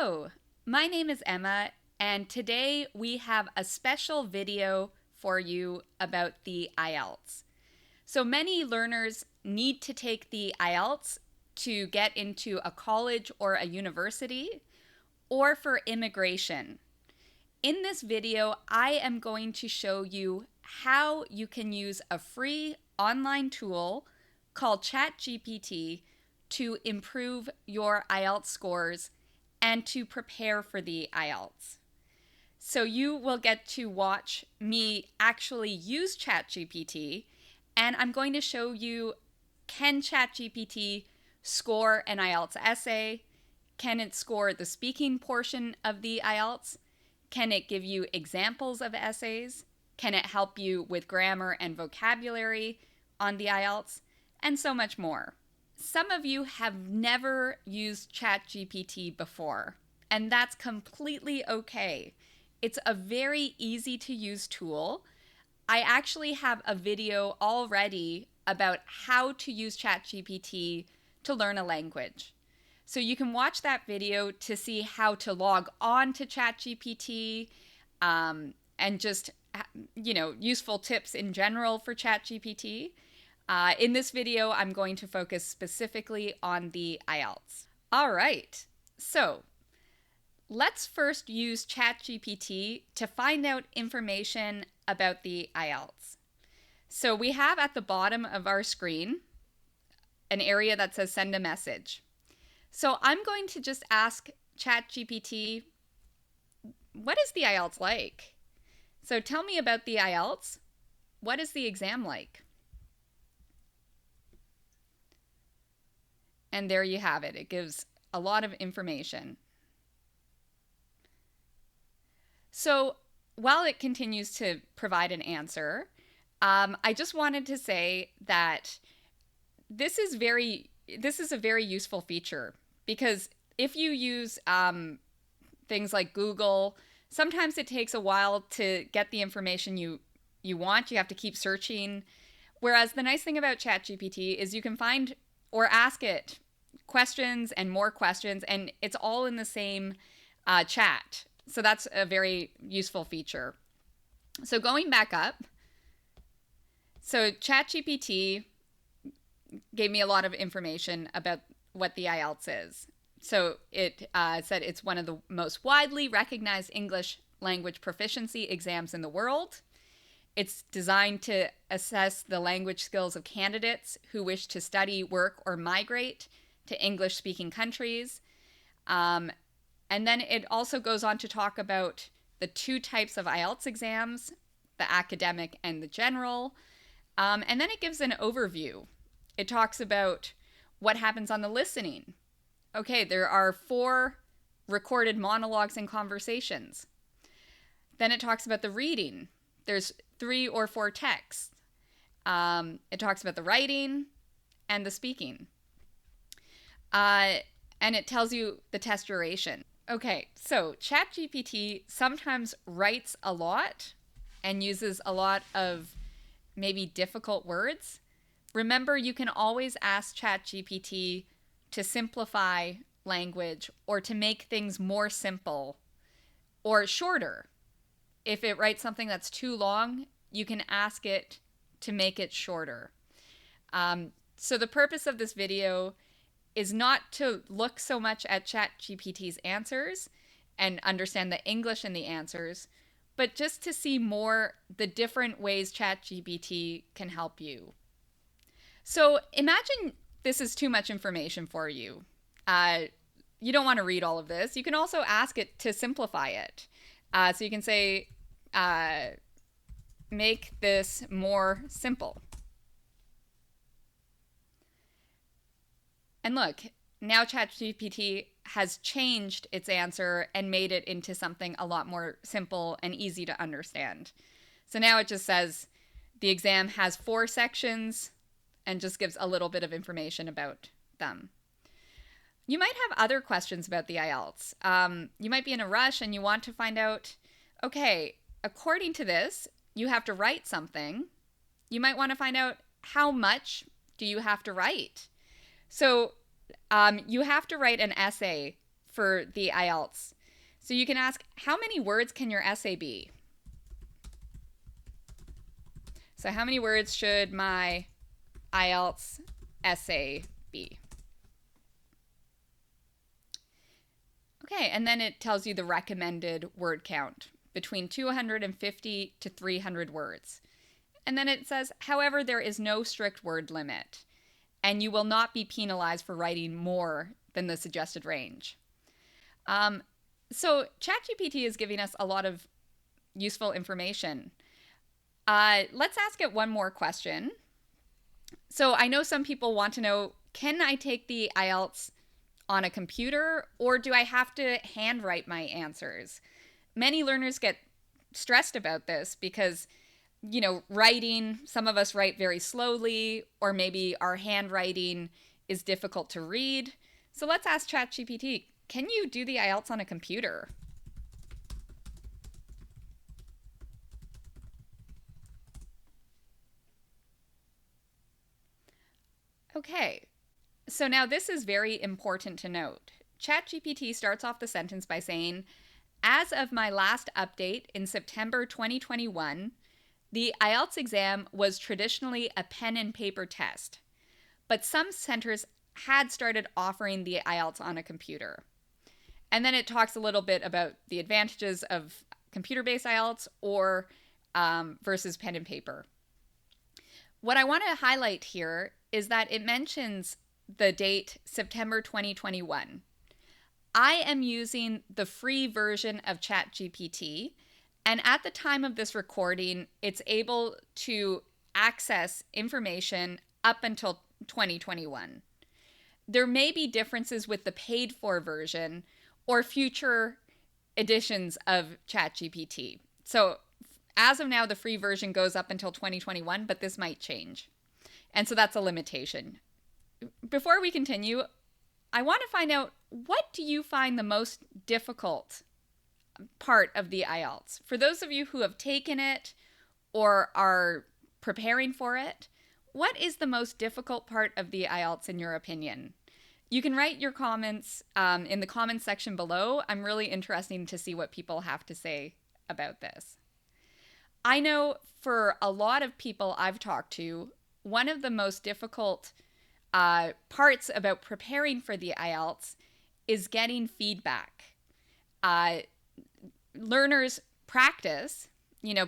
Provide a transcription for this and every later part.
Hello, my name is Emma, and today we have a special video for you about the IELTS. So many learners need to take the IELTS to get into a college or a university, or for immigration. In this video, I am going to show you how you can use a free online tool called ChatGPT to improve your IELTS scores and to prepare for the IELTS. So you will get to watch me actually use ChatGPT, and I'm going to show you, can ChatGPT score an IELTS essay? Can it score the speaking portion of the IELTS? Can it give you examples of essays? Can it help you with grammar and vocabulary on the IELTS? And so much more. Some of you have never used ChatGPT before, and that's completely okay. It's a very easy to use tool. I actually have a video already about how to use ChatGPT to learn a language. So you can watch that video to see how to log on to ChatGPT and just, useful tips in general for ChatGPT. In this video, I'm going to focus specifically on the IELTS. All right, so let's first use ChatGPT to find out information about the IELTS. So we have at the bottom of our screen an area that says send a message. So I'm going to just ask ChatGPT, what is the IELTS like? So tell me about the IELTS. What is the exam like? And there you have it. It gives a lot of information. So while it continues to provide an answer, I just wanted to say that this is a very useful feature, because if you use things like Google, sometimes it takes a while to get the information you want. You have to keep searching. Whereas the nice thing about ChatGPT is you can find or ask it questions and more questions, and it's all in the same chat. So that's a very useful feature. So going back up, so ChatGPT gave me a lot of information about what the IELTS is. So it said it's one of the most widely recognized English language proficiency exams in the world. It's designed to assess the language skills of candidates who wish to study, work, or migrate to English-speaking countries. And then it also goes on to talk about the two types of IELTS exams, the academic and the general. And then it gives an overview. It talks about what happens on the listening. Okay, there are 4 recorded monologues and conversations. Then it talks about the reading. There's 3 or 4 texts. It talks about the writing and the speaking. And it tells you the test duration. Okay, so ChatGPT sometimes writes a lot and uses a lot of maybe difficult words. Remember, you can always ask ChatGPT to simplify language or to make things more simple or shorter. If it writes something that's too long, you can ask it to make it shorter. So the purpose of this video is not to look so much at ChatGPT's answers and understand the English in the answers, but just to see more the different ways ChatGPT can help you. So imagine this is too much information for you. You don't want to read all of this. You can also ask it to simplify it. So you can say, make this more simple. And look, now ChatGPT has changed its answer and made it into something a lot more simple and easy to understand. So now it just says the exam has 4 sections and just gives a little bit of information about them. You might have other questions about the IELTS. You might be in a rush and you want to find out, okay, according to this, you have to write something. You might want to find out, how much do you have to write? So you have to write an essay for the IELTS. So you can ask, how many words can your essay be? So how many words should my IELTS essay be? Okay, and then it tells you the recommended word count, between 250 to 300 words. And then it says, however, there is no strict word limit, and you will not be penalized for writing more than the suggested range. So ChatGPT is giving us a lot of useful information. Let's ask it one more question. So I know some people want to know, can I take the IELTS on a computer, or do I have to handwrite my answers? Many learners get stressed about this because, writing, some of us write very slowly, or maybe our handwriting is difficult to read. So let's ask ChatGPT, can you do the IELTS on a computer? Okay, so now this is very important to note. ChatGPT starts off the sentence by saying, as of my last update in September 2021, the IELTS exam was traditionally a pen and paper test, but some centers had started offering the IELTS on a computer. And then it talks a little bit about the advantages of computer-based IELTS or versus pen and paper. What I want to highlight here is that it mentions the date September 2021. I am using the free version of ChatGPT, and at the time of this recording, it's able to access information up until 2021. There may be differences with the paid for version or future editions of ChatGPT. So as of now, the free version goes up until 2021, but this might change. And so that's a limitation. Before we continue, I want to find out, what do you find the most difficult part of the IELTS? For those of you who have taken it or are preparing for it, what is the most difficult part of the IELTS in your opinion? You can write your comments in the comments section below. I'm really interested to see what people have to say about this. I know for a lot of people I've talked to, one of the most difficult parts about preparing for the IELTS is getting feedback. Learners practice,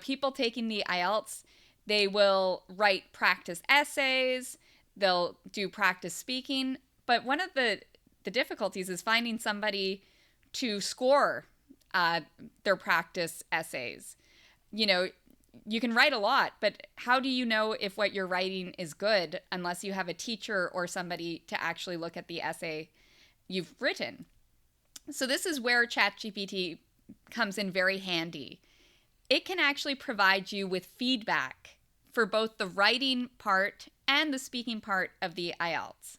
people taking the IELTS, they will write practice essays, they'll do practice speaking, but one of the difficulties is finding somebody to score their practice essays. You can write a lot, but how do you know if what you're writing is good unless you have a teacher or somebody to actually look at the essay you've written? So this is where ChatGPT comes in very handy. It can actually provide you with feedback for both the writing part and the speaking part of the IELTS.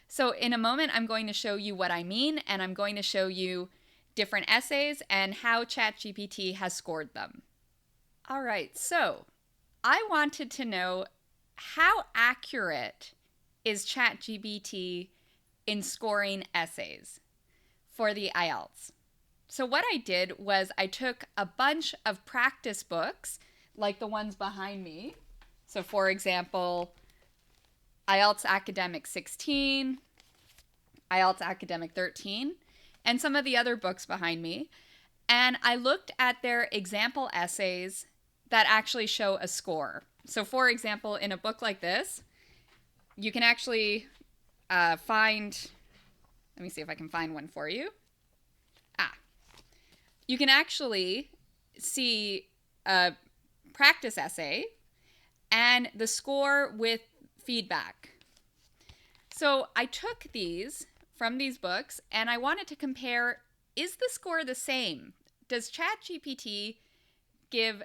So in a moment, I'm going to show you what I mean, and I'm going to show you different essays and how ChatGPT has scored them. All right, so I wanted to know, how accurate is ChatGPT in scoring essays for the IELTS? So what I did was I took a bunch of practice books, like the ones behind me. So for example, IELTS Academic 16, IELTS Academic 13, and some of the other books behind me. And I looked at their example essays that actually show a score. So for example, in a book like this, you can actually find, let me see if I can find one for you. You can actually see a practice essay and the score with feedback. So I took these from these books and I wanted to compare, is the score the same? Does ChatGPT give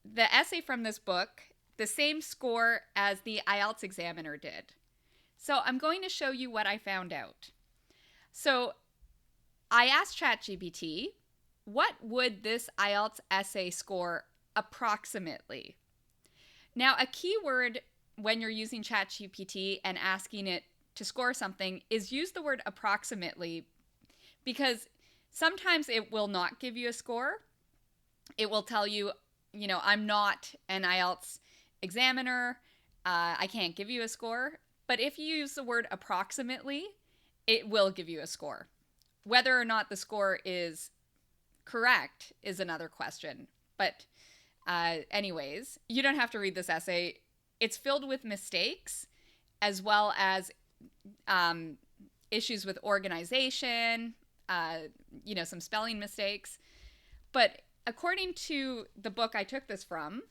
the essay from this book the same score as the IELTS examiner did? So I'm going to show you what I found out. So I asked ChatGPT, what would this IELTS essay score approximately? Now, a key word when you're using ChatGPT and asking it to score something is use the word approximately, because sometimes it will not give you a score. It will tell you, I'm not an IELTS examiner. I can't give you a score. But if you use the word approximately, it will give you a score. Whether or not the score is correct is another question. But anyways, you don't have to read this essay. It's filled with mistakes as well as issues with organization, some spelling mistakes. But according to the book I took this from,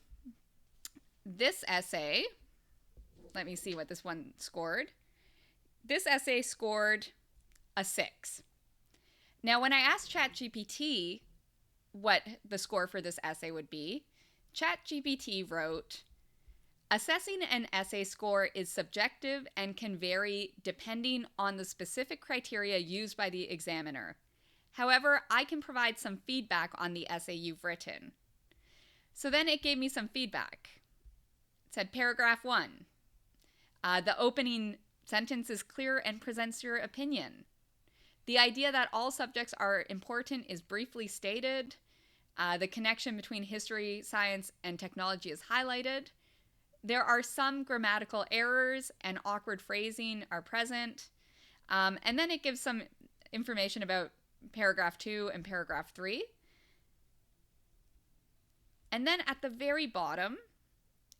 this essay, let me see what this one scored. This essay scored a 6. Now, when I asked ChatGPT what the score for this essay would be, ChatGPT wrote, assessing an essay score is subjective and can vary depending on the specific criteria used by the examiner. However, I can provide some feedback on the essay you've written. So then it gave me some feedback. It said, paragraph 1, the opening sentence is clear and presents your opinion. The idea that all subjects are important is briefly stated. The connection between history, science, and technology is highlighted. There are some grammatical errors and awkward phrasing are present. And then it gives some information about paragraph 2 and paragraph 3. And then at the very bottom,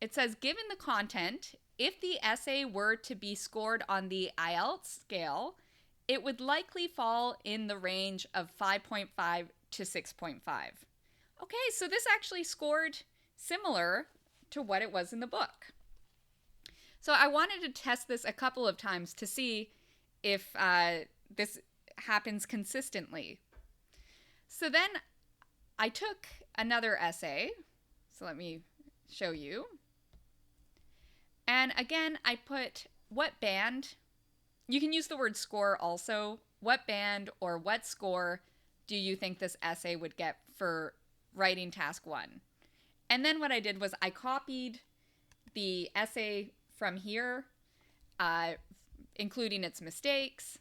it says, given the content, if the essay were to be scored on the IELTS scale, it would likely fall in the range of 5.5 to 6.5. Okay, so this actually scored similar to what it was in the book. So I wanted to test this a couple of times to see if this happens consistently. So then I took another essay. So let me show you. And again, I put what band. You can use the word score also. What band or what score do you think this essay would get for writing task 1? And then what I did was I copied the essay from here, including its mistakes,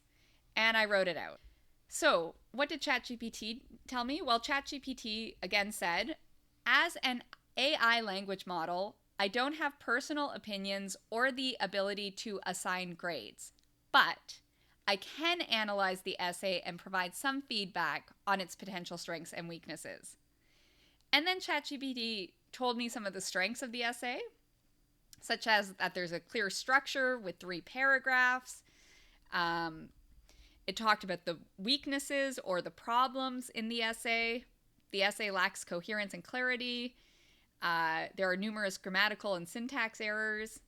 and I wrote it out. So what did ChatGPT tell me? Well, ChatGPT again said, as an AI language model, I don't have personal opinions or the ability to assign grades, but I can analyze the essay and provide some feedback on its potential strengths and weaknesses. And then ChatGPT told me some of the strengths of the essay, such as that there's a clear structure with 3 paragraphs. It talked about the weaknesses or the problems in the essay. The essay lacks coherence and clarity. There are numerous grammatical and syntax errors.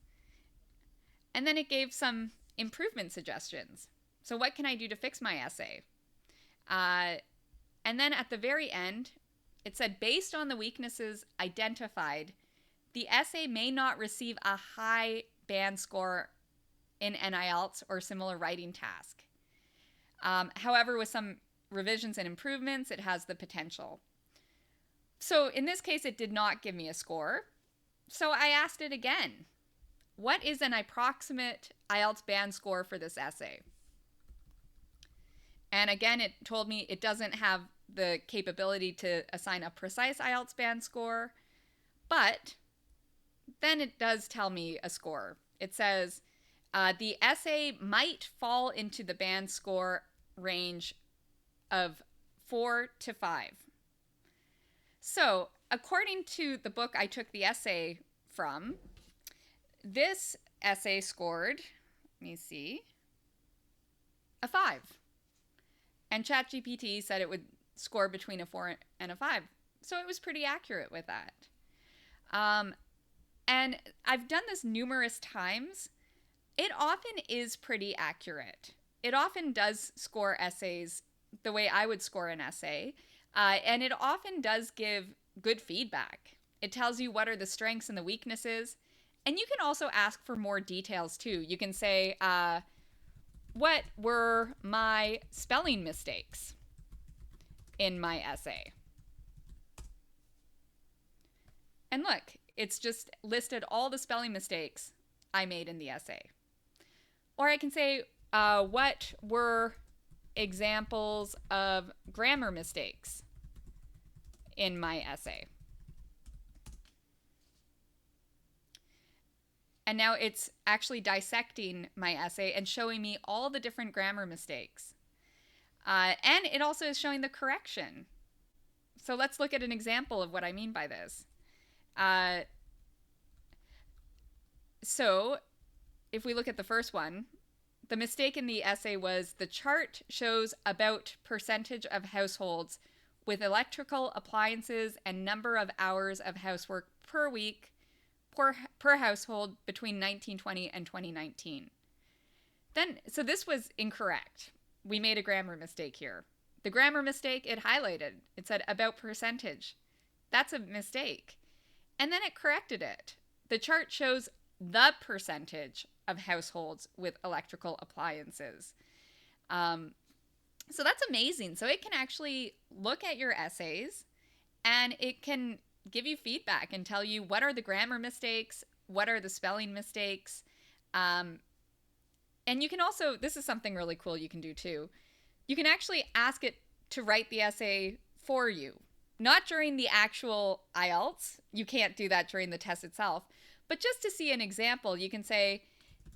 And then it gave some improvement suggestions. So what can I do to fix my essay? And then at the very end, it said, based on the weaknesses identified, the essay may not receive a high band score in an IELTS or similar writing task. However, with some revisions and improvements, it has the potential. So in this case, it did not give me a score. So I asked it again, what is an approximate IELTS band score for this essay? And again, it told me it doesn't have the capability to assign a precise IELTS band score, but then it does tell me a score. It says, the essay might fall into the band score range of 4 to 5. So, according to the book I took the essay from, this essay scored, let me see, a 5. And ChatGPT said it would score between a 4 and a 5. So it was pretty accurate with that. And I've done this numerous times. It often is pretty accurate. It often does score essays the way I would score an essay. And it often does give good feedback. It tells you what are the strengths and the weaknesses. And you can also ask for more details too. You can say, what were my spelling mistakes in my essay? And look, it's just listed all the spelling mistakes I made in the essay. Or I can say, what were examples of grammar mistakes in my essay. And now it's actually dissecting my essay and showing me all the different grammar mistakes. And it also is showing the correction. So let's look at an example of what I mean by this. So if we look at the first one, the mistake in the essay was the chart shows about percentage of households with electrical appliances and number of hours of housework per week per household between 1920 and 2019. So this was incorrect. We made a grammar mistake here. The grammar mistake, it highlighted. It said about percentage. That's a mistake. And then it corrected it. The chart shows the percentage of households with electrical appliances. So that's amazing. So it can actually look at your essays and it can give you feedback and tell you what are the grammar mistakes, what are the spelling mistakes. And you can also, this is something really cool you can do too. You can actually ask it to write the essay for you. Not during the actual IELTS. You can't do that during the test itself. But just to see an example, you can say,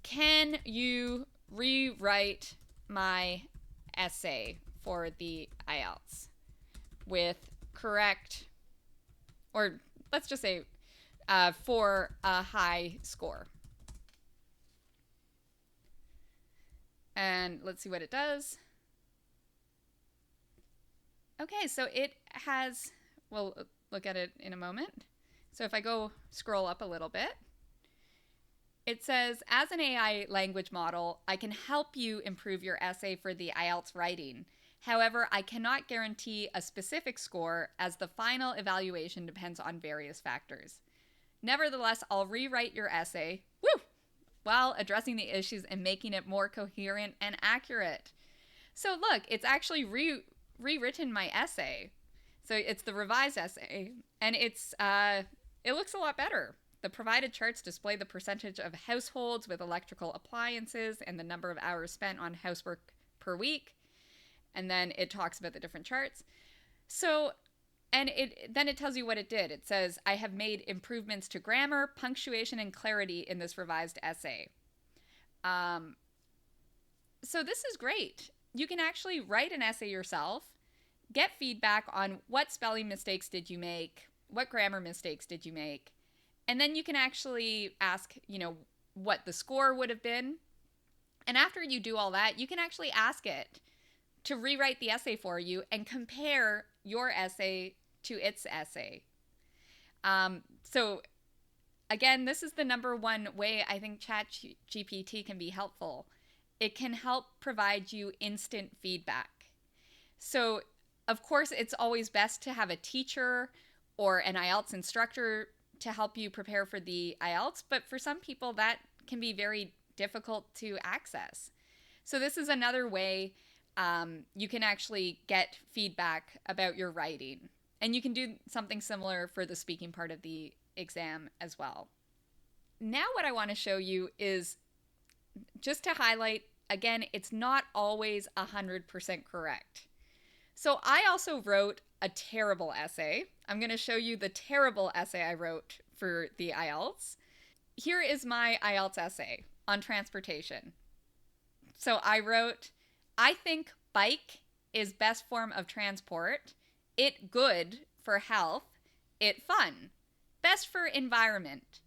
can you rewrite my essay for the IELTS with correct, or let's just say for a high score. And let's see what it does. Okay, so it has, we'll look at it in a moment. So if I go scroll up a little bit, it says, as an AI language model, I can help you improve your essay for the IELTS writing. However, I cannot guarantee a specific score as the final evaluation depends on various factors. Nevertheless, I'll rewrite your essay, while addressing the issues and making it more coherent and accurate. So look, it's actually rewritten my essay. So it's the revised essay, and it looks a lot better. The provided charts display the percentage of households with electrical appliances and the number of hours spent on housework per week. And then it talks about the different charts. So, and then it tells you what it did. It says, I have made improvements to grammar, punctuation, and clarity in this revised essay. So this is great. You can actually write an essay yourself, get feedback on what spelling mistakes did you make, what grammar mistakes did you make, and then you can actually ask, what the score would have been. And after you do all that, you can actually ask it to rewrite the essay for you and compare your essay to its essay. So again, this is the number one way I think ChatGPT can be helpful. It can help provide you instant feedback. So of course, it's always best to have a teacher or an IELTS instructor to help you prepare for the IELTS, but for some people that can be very difficult to access. So this is another way you can actually get feedback about your writing. And you can do something similar for the speaking part of the exam as well. Now what I want to show you is just to highlight, again, it's not always 100% correct. So I also wrote a terrible essay. I'm going to show you the terrible essay I wrote for the IELTS. Here is my IELTS essay on transportation. So I wrote, I think bike is best form of transport. It good for health. It fun. Best for environment.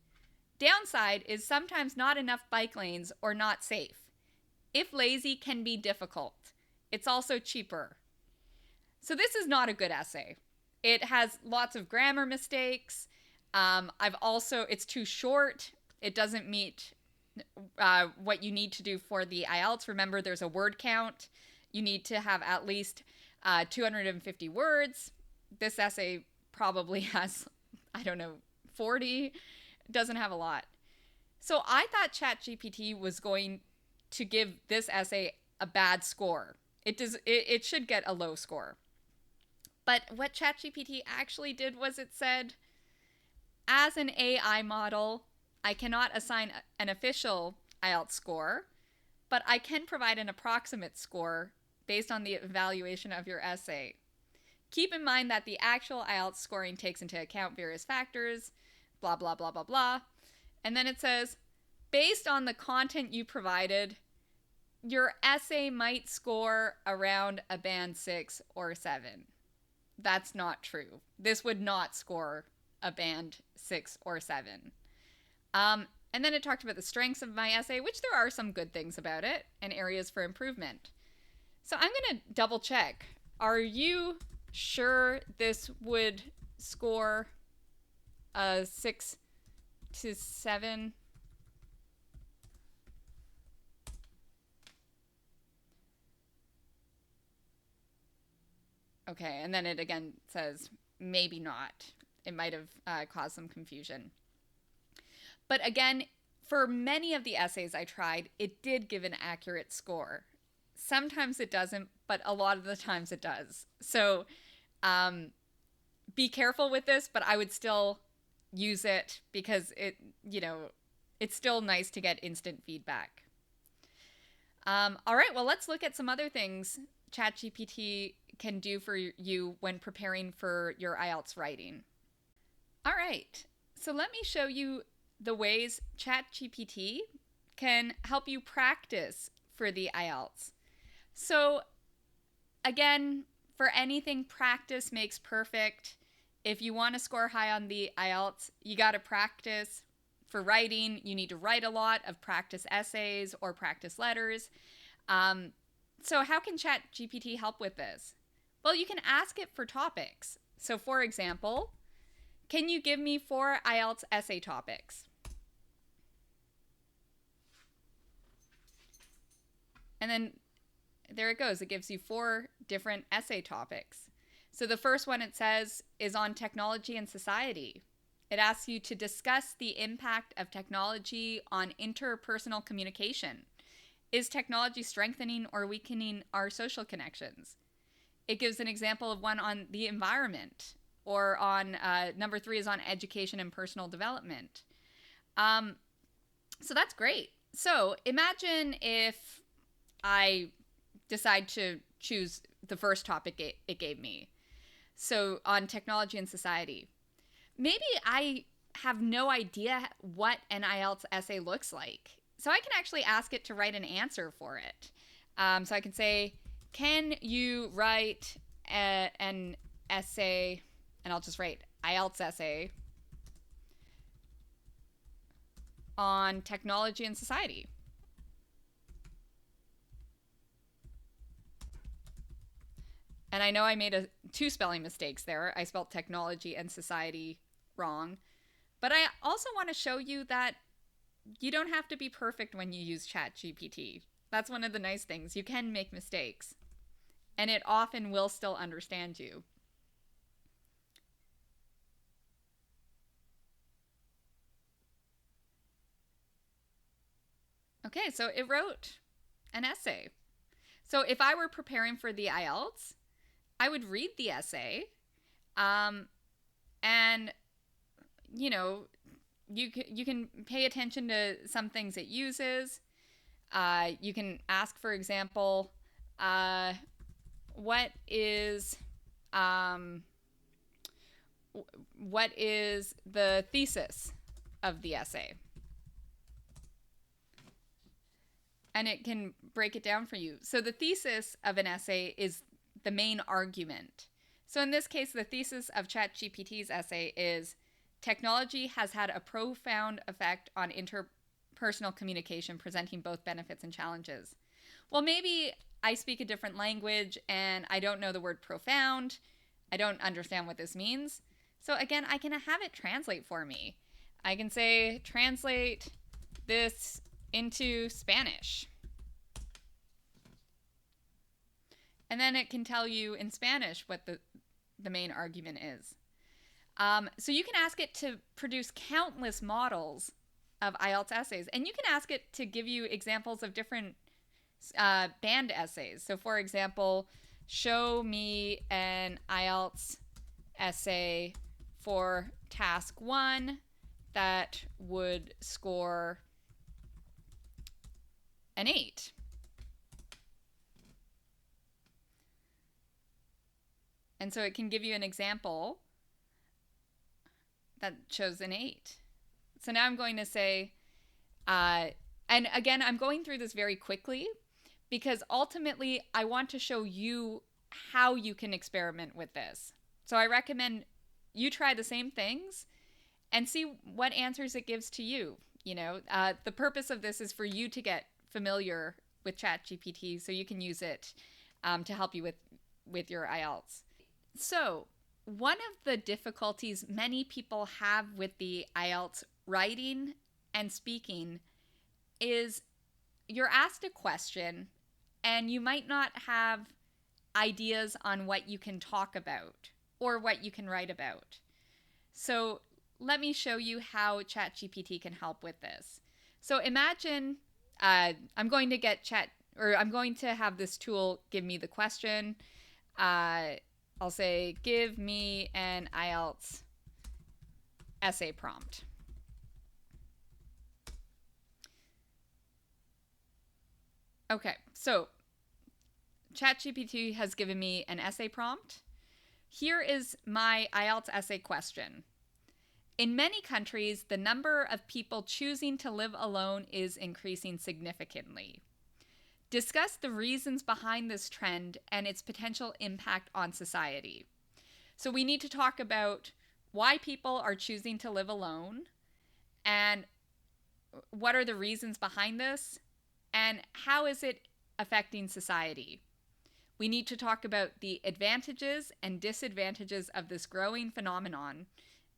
Downside is sometimes not enough bike lanes or not safe. If lazy can be difficult. It's also cheaper. So this is not a good essay. It has lots of grammar mistakes. It's too short. It doesn't meet what you need to do for the IELTS. Remember, there's a word count. You need to have at least 250 words. This essay probably has, 40. It doesn't have a lot. So I thought ChatGPT was going to give this essay a bad score. It should get a low score. But what ChatGPT actually did was it said, as an AI model, I cannot assign an official IELTS score, but I can provide an approximate score based on the evaluation of your essay. Keep in mind that the actual IELTS scoring takes into account various factors, blah, blah, blah, blah, blah. And then it says, based on the content you provided, your essay might score around a band 6 or 7. That's not true. This would not score a band 6 or 7. And then it talked about the strengths of my essay, which there are some good things about it, and areas for improvement. So I'm going to double check. Are you sure this would score a 6 to 7? Okay, and then it again says maybe not. It might have caused some confusion. But again, for many of the essays I tried, it did give an accurate score. Sometimes it doesn't, but a lot of the times it does. So be careful with this, but I would still use it because it's still nice to get instant feedback. All right, well, let's look at some other things ChatGPT can do for you when preparing for your IELTS writing. All right, so let me show you the ways ChatGPT can help you practice for the IELTS. So again, for anything, practice makes perfect. If you want to score high on the IELTS, you got to practice. For writing, you need to write a lot of practice essays or practice letters. So how can ChatGPT help with this? Well, you can ask it for topics. So for example, can you give me 4 IELTS essay topics? And then there it goes. It gives you 4 different essay topics. So the first one it says is on technology and society. It asks you to discuss the impact of technology on interpersonal communication. Is technology strengthening or weakening our social connections? It gives an example of one on the environment, or on number 3 is on education and personal development. So that's great. So imagine if I decide to choose the first topic it gave me. So on technology and society. Maybe I have no idea what an IELTS essay looks like. So I can actually ask it to write an answer for it. So I can say, can you write an essay, and I'll just write IELTS essay on technology and society. And I know I made 2 spelling mistakes there. I spelled technology and society wrong. But I also want to show you that you don't have to be perfect when you use ChatGPT. That's one of the nice things. You can make mistakes. And it often will still understand you. Okay, so it wrote an essay. So if I were preparing for the IELTS, I would read the essay, and you can pay attention to some things it uses. You can ask, for example, what is the thesis of the essay? And it can break it down for you. So the thesis of an essay is the main argument. So in this case, the thesis of ChatGPT's essay is technology has had a profound effect on interpersonal communication, presenting both benefits and challenges. Well, maybe I speak a different language and I don't know the word profound. I don't understand what this means. So again, I can have it translate for me. I can say, translate this into Spanish. And then it can tell you in Spanish what the main argument is. So you can ask it to produce countless models of IELTS essays. And you can ask it to give you examples of different band essays. So for example, show me an IELTS essay for task 1 that would score an 8. And so it can give you an example that shows an 8. So now I'm going to say, and again, I'm going through this very quickly because ultimately I want to show you how you can experiment with this. So I recommend you try the same things and see what answers it gives to you. The purpose of this is for you to get familiar with ChatGPT so you can use it to help you with your IELTS. So, one of the difficulties many people have with the IELTS writing and speaking is you're asked a question and you might not have ideas on what you can talk about or what you can write about. So let me show you how ChatGPT can help with this. So imagine I'm going to have this tool give me the question. I'll say, give me an IELTS essay prompt. Okay, so ChatGPT has given me an essay prompt. Here is my IELTS essay question. In many countries, the number of people choosing to live alone is increasing significantly. Discuss the reasons behind this trend and its potential impact on society. So we need to talk about why people are choosing to live alone and what are the reasons behind this and how is it affecting society. We need to talk about the advantages and disadvantages of this growing phenomenon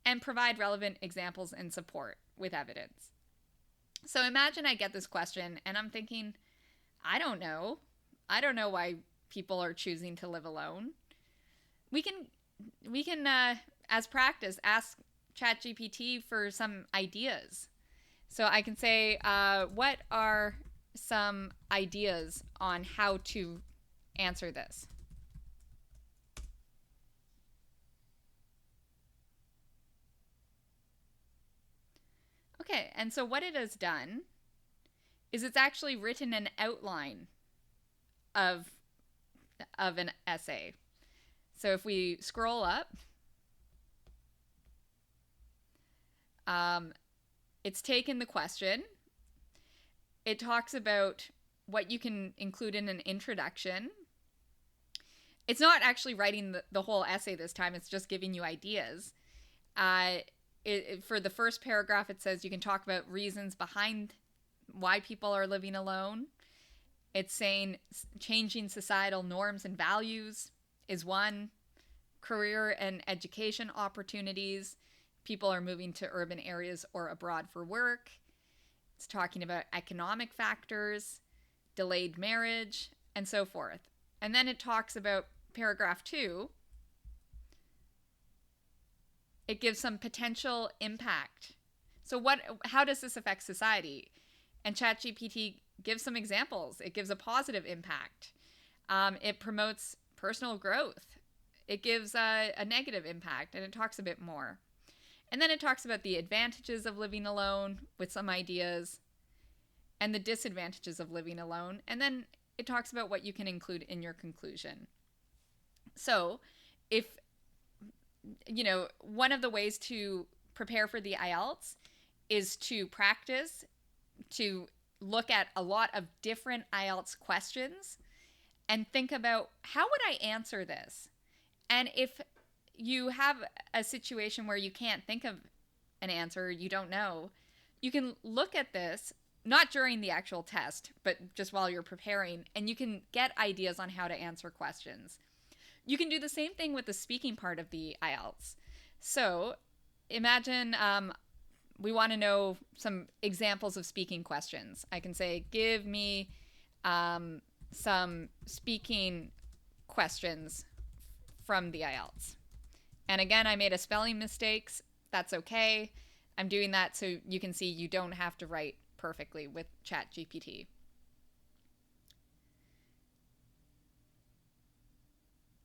and provide relevant examples and support with evidence. So imagine I get this question and I'm thinking, I don't know. I don't know why people are choosing to live alone. We can as practice, ask ChatGPT for some ideas. So I can say, what are some ideas on how to answer this? Okay, and so what it has done is it's actually written an outline of an essay. So if we scroll up, it's taken the question. It talks about what you can include in an introduction. It's not actually writing the whole essay this time. It's just giving you ideas. For the first paragraph, it says you can talk about reasons behind why people are living alone. It's saying changing societal norms and values is one. Career and education opportunities. People are moving to urban areas or abroad for work. It's talking about economic factors, delayed marriage, and so forth. And then it talks about paragraph 2. It gives some potential impact. So how does this affect society? And ChatGPT gives some examples. It gives a positive impact. It promotes personal growth. It gives a negative impact, and it talks a bit more. And then it talks about the advantages of living alone with some ideas and the disadvantages of living alone. And then it talks about what you can include in your conclusion. So if, one of the ways to prepare for the IELTS is to practice, to look at a lot of different IELTS questions and think about, how would I answer this? And if you have a situation where you can't think of an answer, you don't know, you can look at this, not during the actual test, but just while you're preparing, and you can get ideas on how to answer questions. You can do the same thing with the speaking part of the IELTS. So imagine we want to know some examples of speaking questions. I can say, give me some speaking questions from the IELTS. And again, I made a spelling mistakes. That's okay. I'm doing that so you can see you don't have to write perfectly with ChatGPT.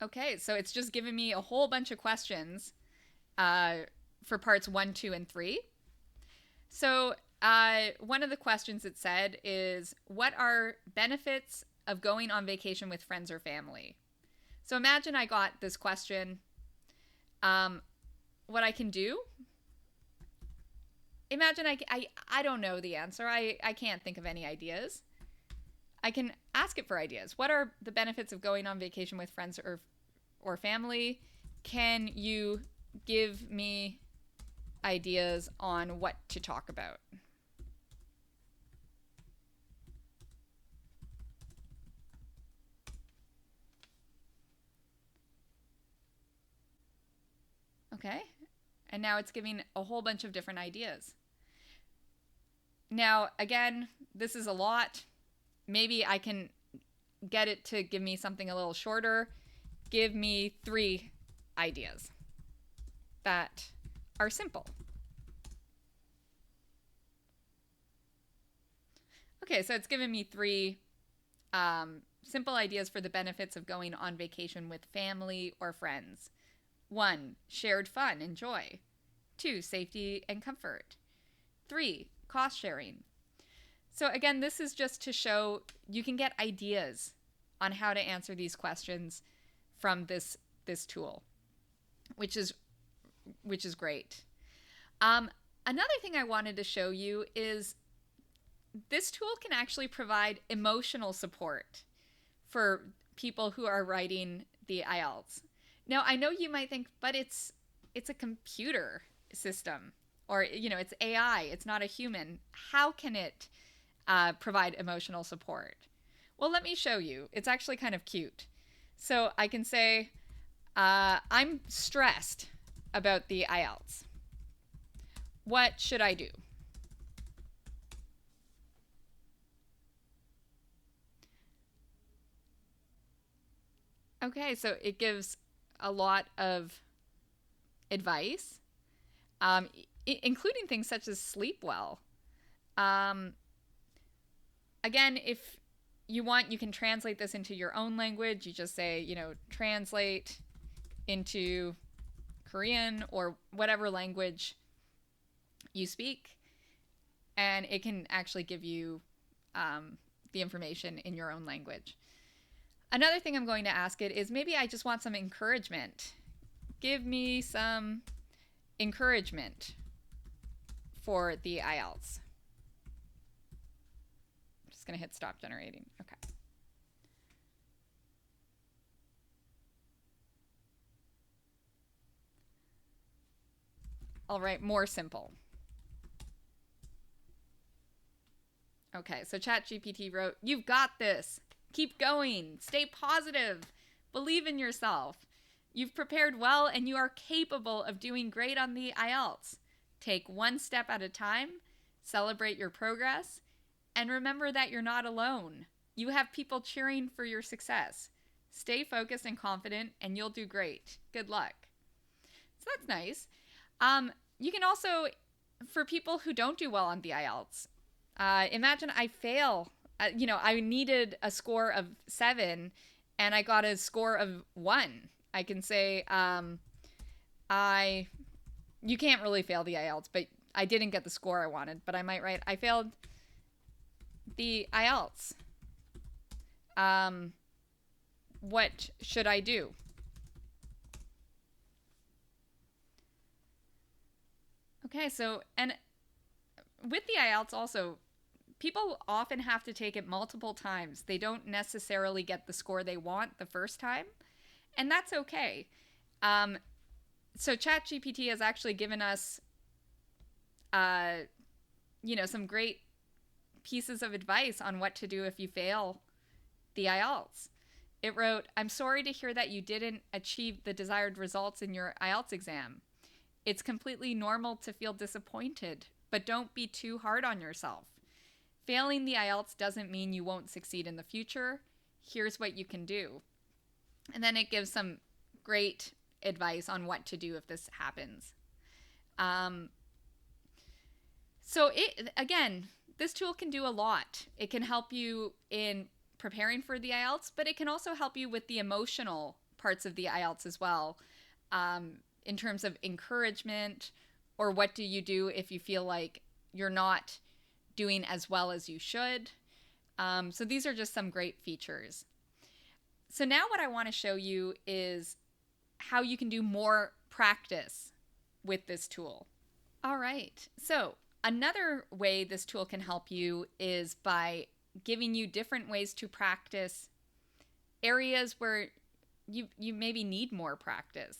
Okay, so it's just given me a whole bunch of questions for parts 1, 2, and 3. So one of the questions it said is, what are benefits of going on vacation with friends or family? So imagine I got this question. What I can do, imagine I don't know the answer. I can't think of any ideas. I can ask it for ideas. What are the benefits of going on vacation with friends or family? Can you give me ideas on what to talk about? Okay. And now it's giving a whole bunch of different ideas. Now, again, this is a lot. Maybe I can get it to give me something a little shorter. Give me 3 ideas that are simple. Okay, so it's given me 3 simple ideas for the benefits of going on vacation with family or friends. 1. Shared fun and joy. 2. Safety and comfort. 3. Cost sharing. So again, this is just to show you can get ideas on how to answer these questions from this tool, which is great. Another thing I wanted to show you is this tool can actually provide emotional support for people who are writing the IELTS. Now, I know you might think, but it's a computer system, or it's AI. It's not a human. How can it provide emotional support? Well, let me show you. It's actually kind of cute. So I can say, I'm stressed about the IELTS. What should I do? Okay, so it gives a lot of advice, including things such as sleep well. Again, if you want, you can translate this into your own language. You just say, translate into Korean or whatever language you speak, and it can actually give you the information in your own language. Another thing I'm going to ask it is, maybe I just want some encouragement. Give me some encouragement for the IELTS. I'm just going to hit stop generating. Okay. All right, more simple. Okay, so ChatGPT wrote, "You've got this. Keep going. Stay positive. Believe in yourself. You've prepared well and you are capable of doing great on the IELTS. Take one step at a time, celebrate your progress, and remember that you're not alone. You have people cheering for your success. Stay focused and confident, and you'll do great. Good luck." So that's nice. You can also, for people who don't do well on the IELTS, imagine I fail. I needed a score of 7 and I got a score of 1. I can say, you can't really fail the IELTS, but I didn't get the score I wanted. But I might write, I failed the IELTS. What should I do? Okay, so, and with the IELTS also, people often have to take it multiple times. They don't necessarily get the score they want the first time, and that's okay. So ChatGPT has actually given us, some great pieces of advice on what to do if you fail the IELTS. It wrote, "I'm sorry to hear that you didn't achieve the desired results in your IELTS exam. It's completely normal to feel disappointed, but don't be too hard on yourself. Failing the IELTS doesn't mean you won't succeed in the future. Here's what you can do." And then it gives some great advice on what to do if this happens. Again, this tool can do a lot. It can help you in preparing for the IELTS, but it can also help you with the emotional parts of the IELTS as well, in terms of encouragement, or what do you do if you feel like you're not doing as well as you should. So these are just some great features. So now what I want to show you is how you can do more practice with this tool. All right. So another way this tool can help you is by giving you different ways to practice areas where you maybe need more practice.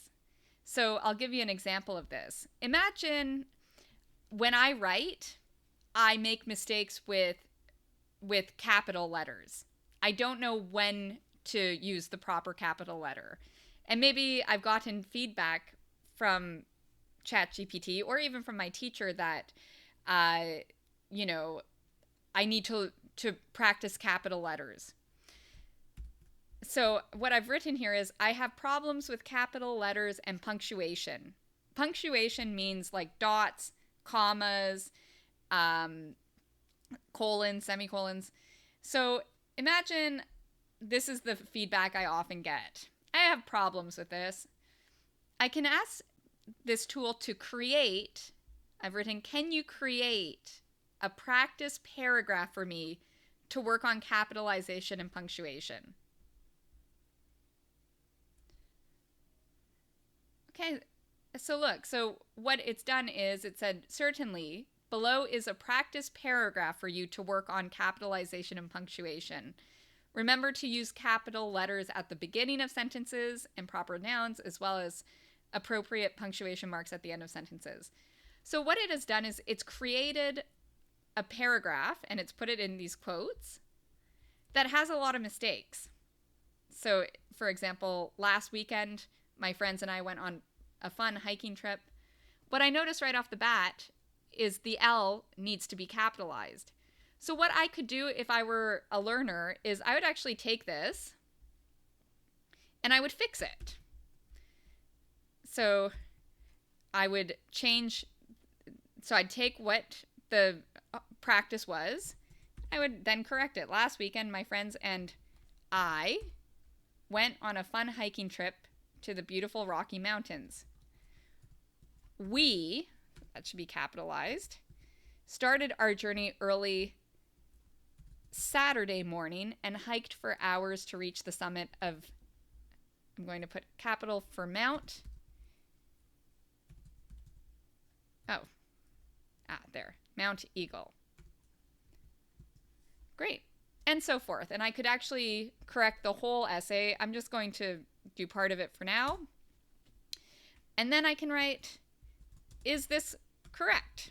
So I'll give you an example of this. Imagine when I write, I make mistakes with capital letters. I don't know when to use the proper capital letter. And maybe I've gotten feedback from ChatGPT or even from my teacher that, you know, I need to practice capital letters. So what I've written here is I have problems with capital letters and punctuation. Punctuation means like dots, commas, colons, semicolons. So imagine this is the feedback I often get. I have problems with this. I can ask this tool to create, I've written, can you create a practice paragraph for me to work on capitalization and punctuation? Okay, so look, so what it's done is it said, certainly, below is a practice paragraph for you to work on capitalization and punctuation. Remember to use capital letters at the beginning of sentences and proper nouns, as well as appropriate punctuation marks at the end of sentences. So what it has done is it's created a paragraph, and it's put it in these quotes, that has a lot of mistakes. So, for example, last weekend, my friends and I went on a fun hiking trip. What I noticed right off the bat is the L needs to be capitalized. So what I could do if I were a learner is I would actually take this and I would fix it. So I would change, so I'd take what the practice was, I would then correct it. Last weekend, my friends and I went on a fun hiking trip to the beautiful Rocky Mountains. We, that should be capitalized, started our journey early Saturday morning and hiked for hours to reach the summit of, I'm going to put capital for Mount. There, Mount Eagle. Great. And so forth. And I could actually correct the whole essay. I'm just going to do part of it for now. And then I can write, is this correct?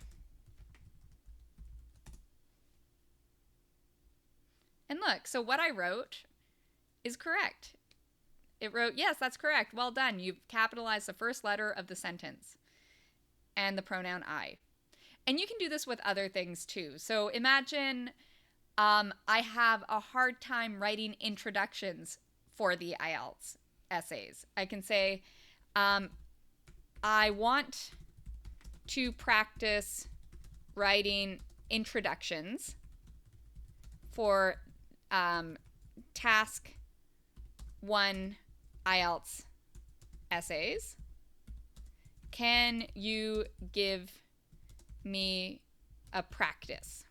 And look, so what I wrote is correct. It wrote, yes, that's correct. Well done. You've capitalized the first letter of the sentence and the pronoun I. And you can do this with other things too. So imagine I have a hard time writing introductions for the IELTS essays. I can say, I want to practice writing introductions for task 1 IELTS essays. Can you give me a practice?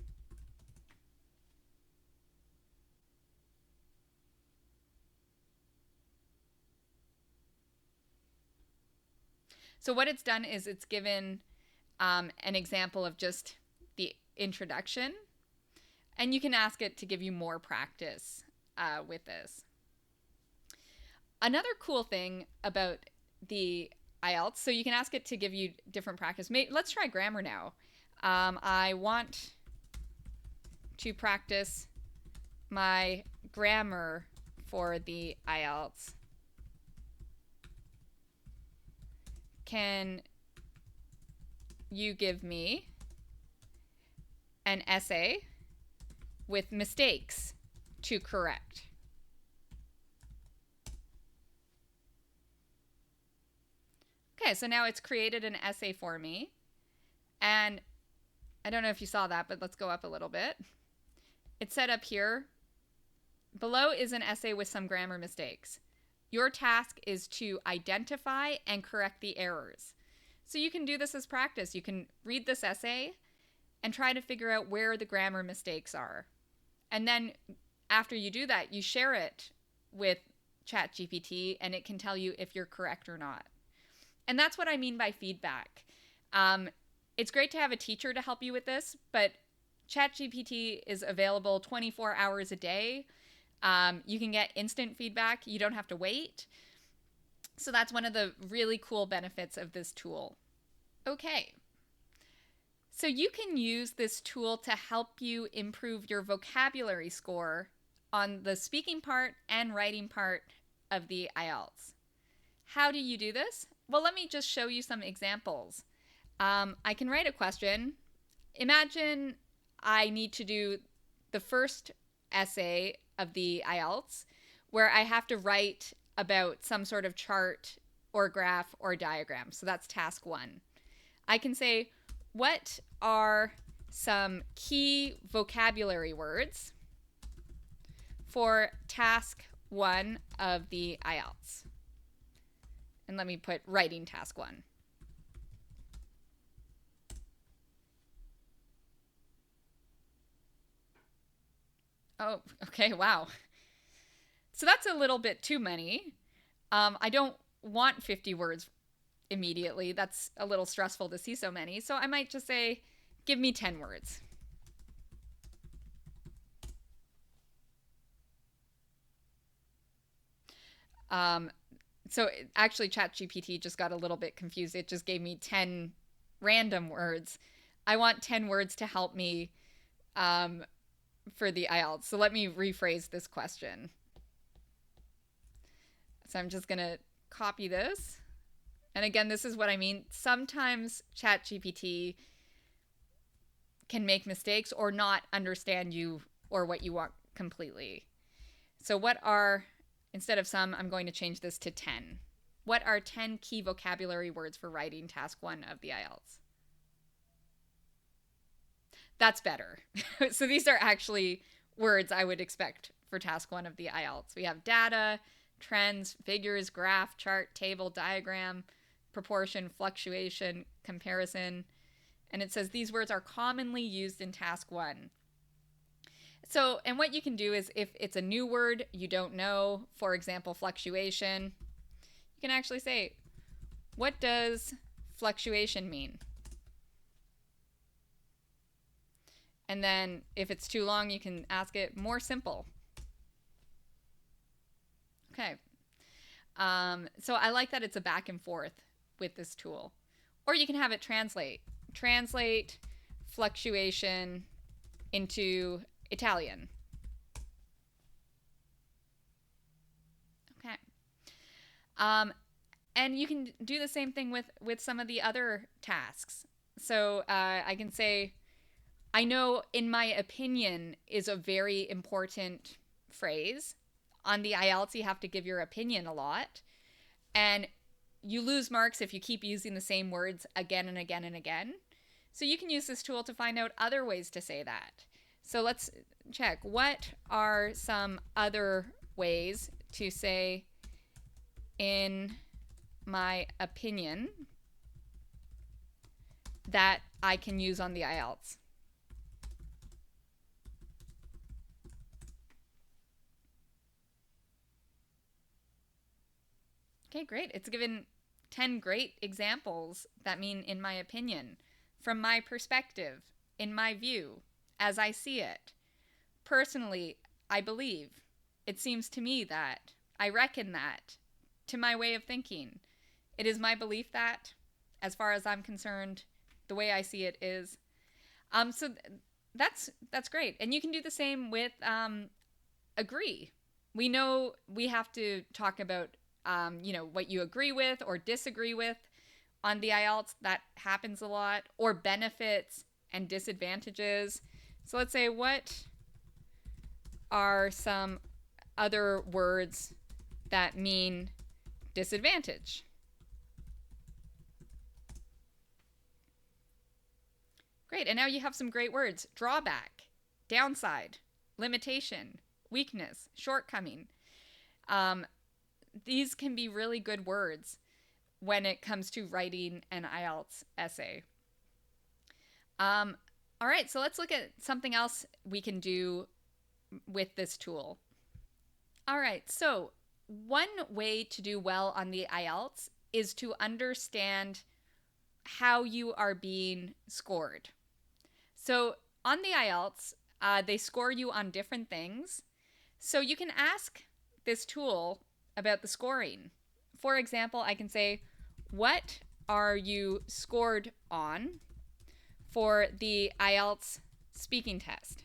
So what it's done is it's given an example of just the introduction, and you can ask it to give you more practice with this. Another cool thing about the IELTS, so you can ask it to give you different practice. Let's try grammar now. I want to practice my grammar for the IELTS. Can you give me an essay with mistakes to correct? Okay, so now it's created an essay for me. And I don't know if you saw that, but let's go up a little bit. It said up here, below is an essay with some grammar mistakes. Your task is to identify and correct the errors. So you can do this as practice. You can read this essay and try to figure out where the grammar mistakes are. And then after you do that, you share it with ChatGPT and it can tell you if you're correct or not. And that's what I mean by feedback. It's great to have a teacher to help you with this, but ChatGPT is available 24 hours a day. You can get instant feedback. You don't have to wait. So that's one of the really cool benefits of this tool. Okay. So you can use this tool to help you improve your vocabulary score on the speaking part and writing part of the IELTS. How do you do this? Well, let me just show you some examples. I can write a question. Imagine I need to do the first essay of the IELTS where I have to write about some sort of chart or graph or diagram. So that's task 1. I can say, what are some key vocabulary words for task 1 of the IELTS? And let me put writing task 1. Oh, okay, wow. So that's a little bit too many. I don't want 50 words immediately. That's a little stressful to see so many. So I might just say, give me 10 words. So actually ChatGPT just got a little bit confused. It just gave me 10 random words. I want 10 words to help me for the IELTS. So let me rephrase this question. So I'm just going to copy this. And again, this is what I mean. Sometimes ChatGPT can make mistakes or not understand you or what you want completely. So what are, instead of some, I'm going to change this to 10. What are 10 key vocabulary words for writing task 1 of the IELTS? That's better. So these are actually words I would expect for task 1 of the IELTS. We have data, trends, figures, graph, chart, table, diagram, proportion, fluctuation, comparison. And it says these words are commonly used in task 1. So, and what you can do is if it's a new word you don't know, for example, fluctuation, you can actually say, what does fluctuation mean? And then if it's too long, you can ask it more simple. Okay. So I like that it's a back and forth with this tool. Or you can have it translate. Translate fluctuation into Italian. Okay. And you can do the same thing with some of the other tasks. So I can say, I know in my opinion is a very important phrase. On the IELTS, you have to give your opinion a lot. And you lose marks if you keep using the same words again and again and again. So you can use this tool to find out other ways to say that. So let's check. What are some other ways to say, in my opinion, that I can use on the IELTS? Okay, great. It's given 10 great examples that mean, in my opinion, from my perspective, in my view, as I see it. Personally, I believe. It seems to me that. I reckon that. To my way of thinking. It is my belief that, as far as I'm concerned, the way I see it is. So that's great. And you can do the same with agree. We know we have to talk about what you agree with or disagree with on the IELTS. That happens a lot. Or benefits and disadvantages. So let's say, what are some other words that mean disadvantage? Great. And now you have some great words. Drawback, downside, limitation, weakness, shortcoming. These can be really good words when it comes to writing an IELTS essay. All right, so let's look at something else we can do with this tool. All right, so one way to do well on the IELTS is to understand how you are being scored. So on the IELTS, they score you on different things. So you can ask this tool about the scoring. For example, I can say, what are you scored on for the IELTS speaking test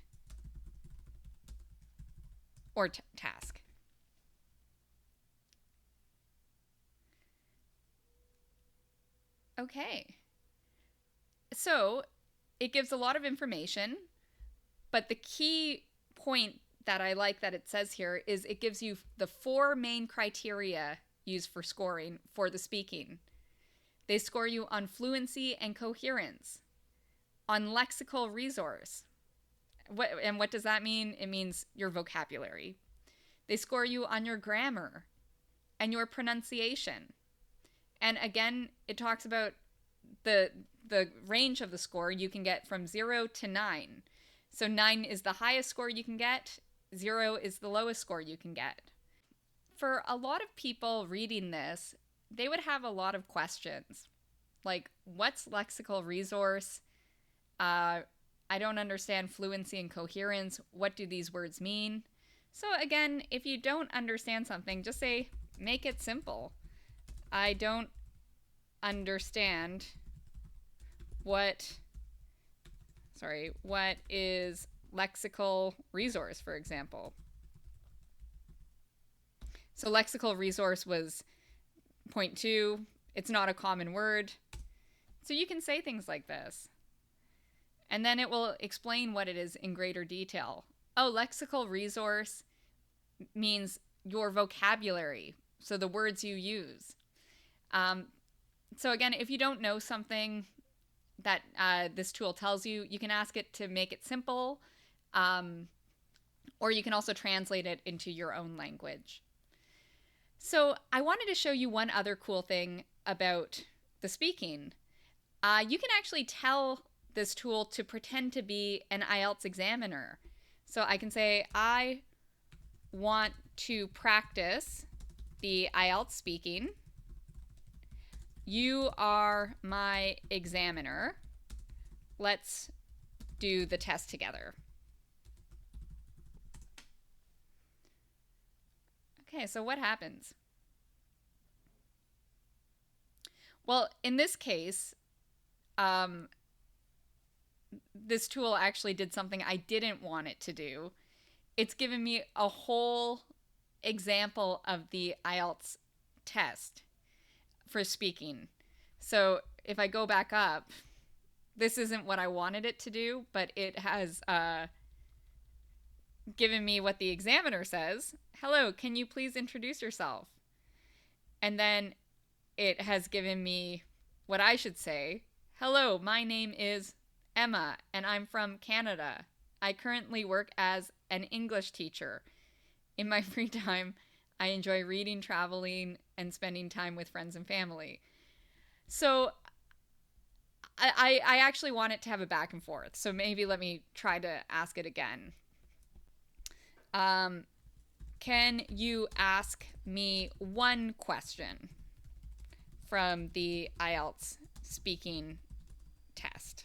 or task? Okay. So it gives a lot of information, but the key point that I like that it says here is it gives you the 4 main criteria used for scoring for the speaking. They score you on fluency and coherence, on lexical resource. What does that mean? It means your vocabulary. They score you on your grammar and your pronunciation. And again, it talks about the range of the score. You can get from 0 to 9. So 9 is the highest score you can get, 0 is the lowest score you can get. For a lot of people reading this, they would have a lot of questions. Like, what's lexical resource? I don't understand fluency and coherence. What do these words mean? So again, if you don't understand something, just say, make it simple. I don't understand what is lexical resource, for example. So lexical resource was point 2. It's not a common word. So you can say things like this. And then it will explain what it is in greater detail. Oh, lexical resource means your vocabulary, so the words you use. So again, if you don't know something that this tool tells you, you can ask it to make it simple, or you can also translate it into your own language. So I wanted to show you one other cool thing about the speaking. You can actually tell this tool to pretend to be an IELTS examiner. So I can say, I want to practice the IELTS speaking. You are my examiner. Let's do the test together. Okay, so what happens? Well, in this case, this tool actually did something I didn't want it to do. It's given me a whole example of the IELTS test for speaking. So if I go back up, this isn't what I wanted it to do, but it has given me what the examiner says. Hello, can you please introduce yourself? And then it has given me what I should say. Hello, my name is Emma, and I'm from Canada. I currently work as an English teacher. In my free time, I enjoy reading, traveling, and spending time with friends and family. So I actually want it to have a back and forth. So maybe let me try to ask it again. Can you ask me one question from the IELTS speaking test?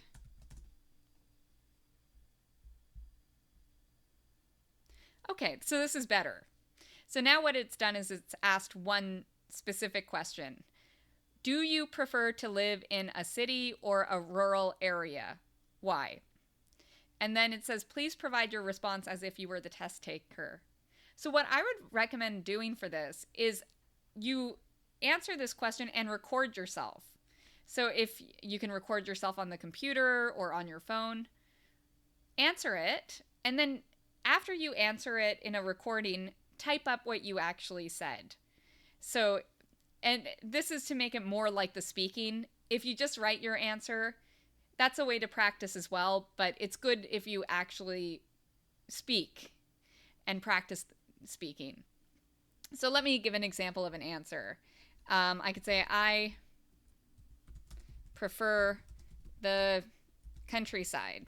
Okay, so this is better. So now what it's done is it's asked one specific question. Do you prefer to live in a city or a rural area? Why? And then it says, please provide your response as if you were the test taker. So what I would recommend doing for this is you answer this question and record yourself. So if you can record yourself on the computer or on your phone, answer it, and then after you answer it in a recording, type up what you actually said. So, and this is to make it more like the speaking. If you just write your answer, that's a way to practice as well, but it's good if you actually speak and practice speaking. So let me give an example of an answer. I could say, I prefer the countryside.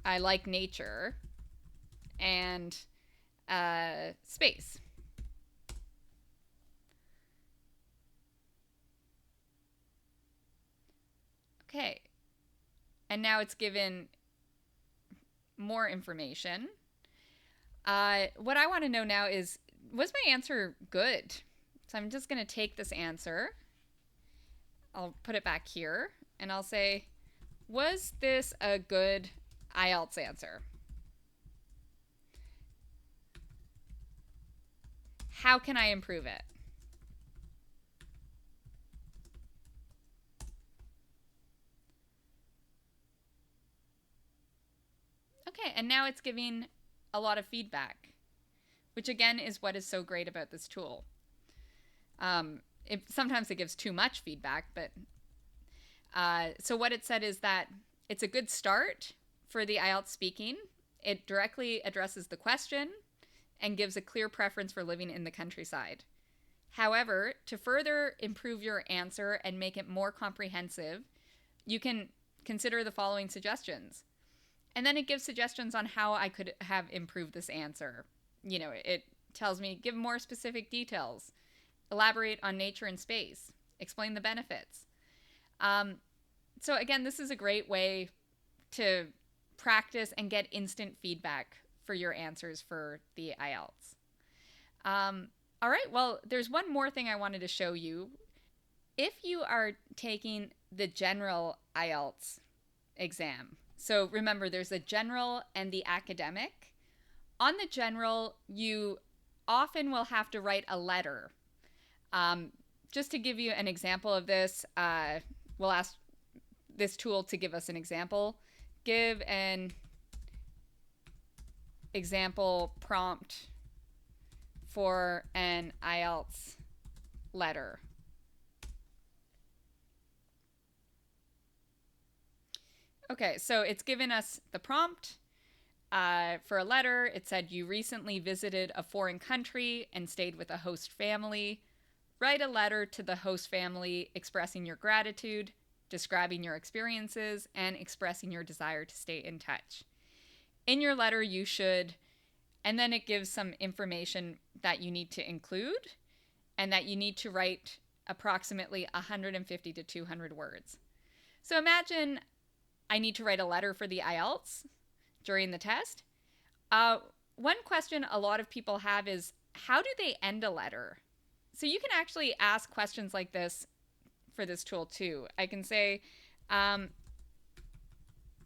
I like nature and space. And now it's given more information. What I want to know now is, was my answer good? So I'm just going to take this answer. I'll put it back here and I'll say, was this a good IELTS answer? How can I improve it? Okay, and now it's giving a lot of feedback, which again is what is so great about this tool. Sometimes it gives too much feedback, but so what it said is that it's a good start for the IELTS speaking. It directly addresses the question and gives a clear preference for living in the countryside. However, to further improve your answer and make it more comprehensive, you can consider the following suggestions. And then it gives suggestions on how I could have improved this answer. You know, it tells me give more specific details, elaborate on nature and space, explain the benefits. So again, this is a great way to practice and get instant feedback for your answers for the IELTS. All right, well, there's one more thing I wanted to show you. If you are taking the general IELTS exam, so remember there's the general and the academic. On the general, you often will have to write a letter. Just to give you an example of this, we'll ask this tool to give us an example. Give an example prompt for an IELTS letter. Okay, so it's given us the prompt for a letter. It said you recently visited a foreign country and stayed with a host family. Write a letter to the host family expressing your gratitude, describing your experiences, and expressing your desire to stay in touch. In your letter, you should, and then it gives some information that you need to include and that you need to write approximately 150 to 200 words. So imagine I need to write a letter for the IELTS during the test. One question a lot of people have is, how do they end a letter? So you can actually ask questions like this for this tool too. I can say,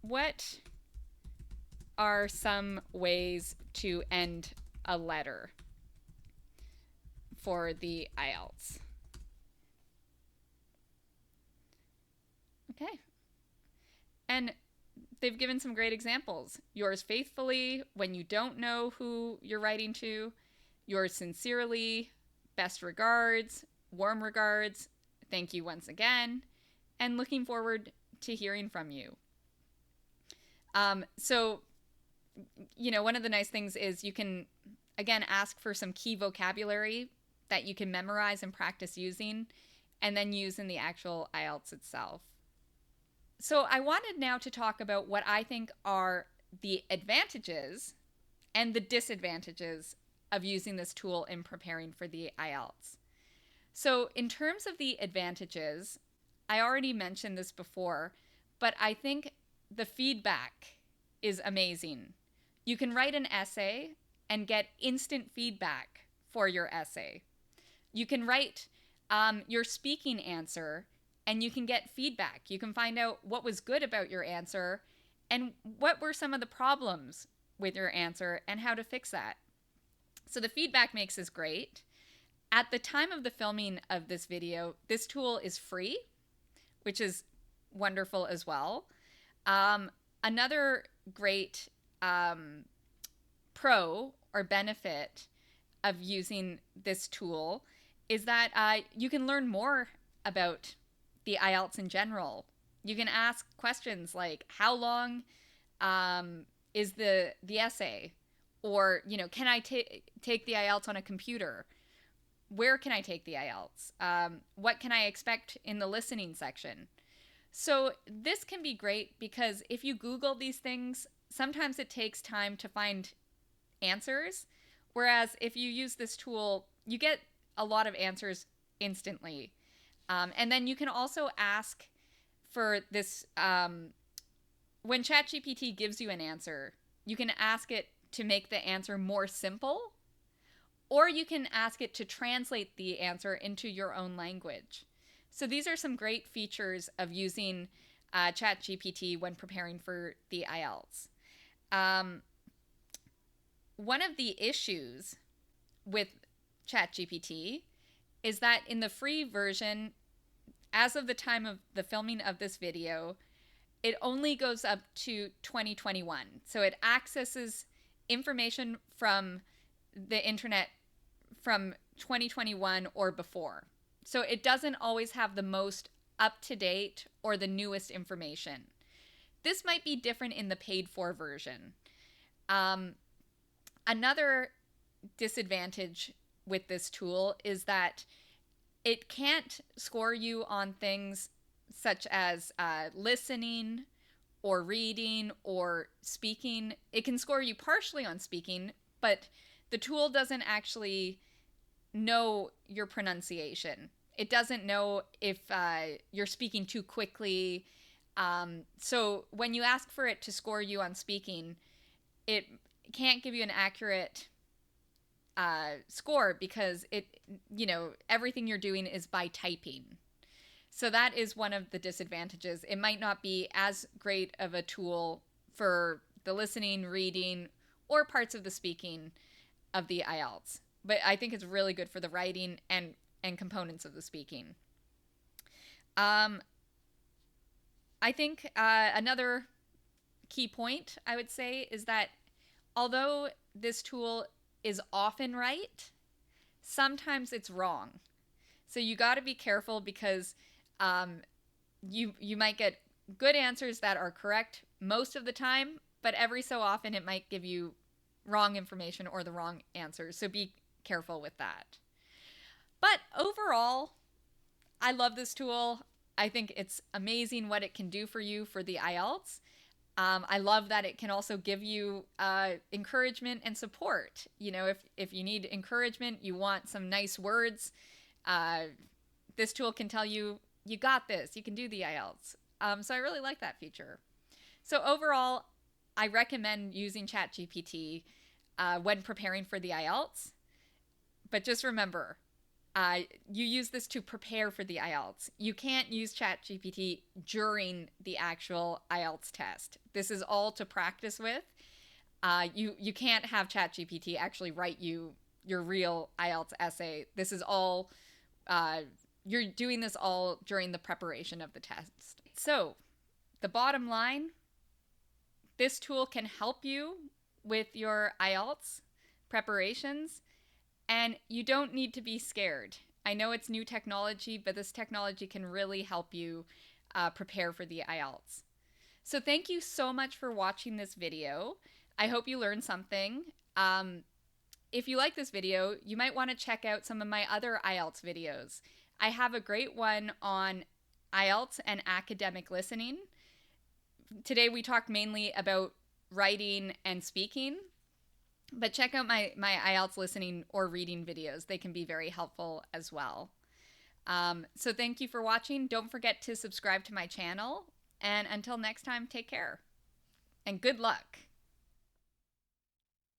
what are some ways to end a letter for the IELTS? Okay. And they've given some great examples. Yours faithfully, when you don't know who you're writing to. Yours sincerely, best regards, warm regards, thank you once again, and looking forward to hearing from you. So, you know, one of the nice things is you can, again, ask for some key vocabulary that you can memorize and practice using, and then use in the actual IELTS itself. So I wanted now to talk about what I think are the advantages and the disadvantages of using this tool in preparing for the IELTS. So in terms of the advantages, I already mentioned this before, but I think the feedback is amazing. You can write an essay and get instant feedback for your essay. You can write your speaking answer and you can get feedback. You can find out what was good about your answer and what were some of the problems with your answer and how to fix that. So the feedback makes this great. At the time of the filming of this video, this tool is free, which is wonderful as well. Another great pro or benefit of using this tool is that you can learn more about the IELTS in general. You can ask questions like, how long is the essay? Or, you know, can I take the IELTS on a computer? Where can I take the IELTS? What can I expect in the listening section? So this can be great because if you Google these things, sometimes it takes time to find answers. Whereas if you use this tool, you get a lot of answers instantly. And then you can also ask for this when ChatGPT gives you an answer, you can ask it to make the answer more simple, or you can ask it to translate the answer into your own language. So these are some great features of using ChatGPT when preparing for the IELTS. One of the issues with ChatGPT is that in the free version, as of the time of the filming of this video, it only goes up to 2021. So it accesses information from the internet from 2021 or before. So it doesn't always have the most up to date or the newest information. This might be different in the paid for version. Another disadvantage with this tool is that it can't score you on things such as listening or reading or speaking. It can score you partially on speaking, but the tool doesn't actually know your pronunciation. It doesn't know if you're speaking too quickly. So when you ask for it to score you on speaking, it can't give you an accurate score because everything you're doing is by typing. So that is one of the disadvantages. It might not be as great of a tool for the listening, reading, or parts of the speaking of the IELTS. But I think it's really good for the writing and components of the speaking. I think another key point I would say is that although this tool is often right, sometimes it's wrong. So you got to be careful because you might get good answers that are correct most of the time, but every so often it might give you wrong information or the wrong answers. So be careful with that. But overall, I love this tool. I think it's amazing what it can do for you for the IELTS. I love that it can also give you encouragement and support. If you need encouragement, you want some nice words, this tool can tell you, you got this, you can do the IELTS. So I really like that feature. So overall, I recommend using ChatGPT when preparing for the IELTS. But just remember, you use this to prepare for the IELTS. You can't use ChatGPT during the actual IELTS test. This is all to practice with. You can't have ChatGPT actually write you your real IELTS essay. This is all, you're doing this all during the preparation of the test. So the bottom line, this tool can help you with your IELTS preparations, and you don't need to be scared. I know it's new technology, but this technology can really help you prepare for the IELTS. So thank you so much for watching this video. I hope you learned something. If you like this video, you might want to check out some of my other IELTS videos. I have a great one on IELTS and academic listening. Today we talked mainly about writing and speaking, but check out my IELTS listening or reading videos. They can be very helpful as well. So thank you for watching. Don't forget to subscribe to my channel. And until next time, take care. And good luck.